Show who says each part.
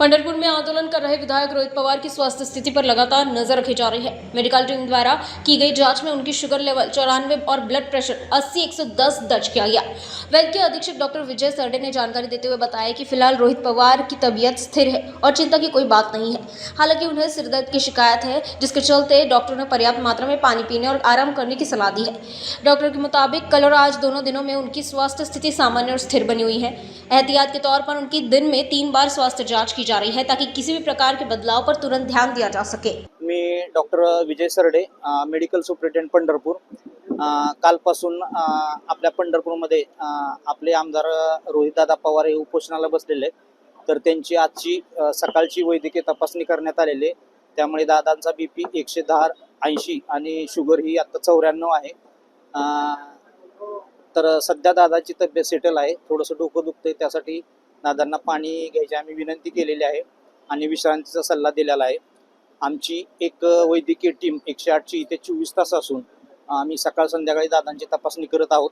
Speaker 1: पंढरपुर में आंदोलन कर रहे विधायक रोहित पवार की स्वास्थ्य स्थिति पर लगातार नजर रखी जा रही है। मेडिकल टीम द्वारा की गई जांच में उनकी शुगर लेवल 94 और ब्लड प्रेशर 80/110 दर्ज किया गया। वैद्य अधीक्षक डॉक्टर विजय सरडे ने जानकारी देते हुए बताया कि फिलहाल रोहित पवार की तबीयत स्थिर है और चिंता की कोई बात नहीं है। हालांकि उन्हें सिरदर्द की शिकायत है, जिसके चलते डॉक्टर ने पर्याप्त मात्रा में पानी पीने और आराम करने की सलाह दी है। डॉक्टर के मुताबिक कल और आज दोनों दिनों में उनकी स्वास्थ्य स्थिति सामान्य और स्थिर बनी हुई है। एहतियात के तौर पर उनकी दिन में 3 बार स्वास्थ्य जांच की जा रही है, ताकि किसी भी प्रकार के बदलाव पर तुरंत ध्यान दिया जा सके।
Speaker 2: मी डॉक्टर विजय सरडे, मेडिकल सुपरिटेंडेंट पंढरपूर। कालपासून आपल्या पंढरपूरमध्ये आपले आमदार रोहितदादा पवार हे उपोषणाला बसलेले आहेत। तर त्यांची आजची सकाळची वैद्यकीय तपासणी करण्यात आलेली आहे। त्यामुळे दादांचा बीपी 110/80 आणि शुगर ही आता 94 आहे। तर सध्या दादाची तब्येत सेटल आहे। थोडंसं डोकं दुखतंय, त्यासाठी दादांना पाणी घ्यायची आम्ही विनंती केलेली आहे आणि विश्रांतीचा सल्ला दिलेला आहे। आमची एक वैद्यकीय टीम 108 ची इथे 24 तास असून आम्ही सकाळ संध्याकाळी दादांची तपासणी करत आहोत।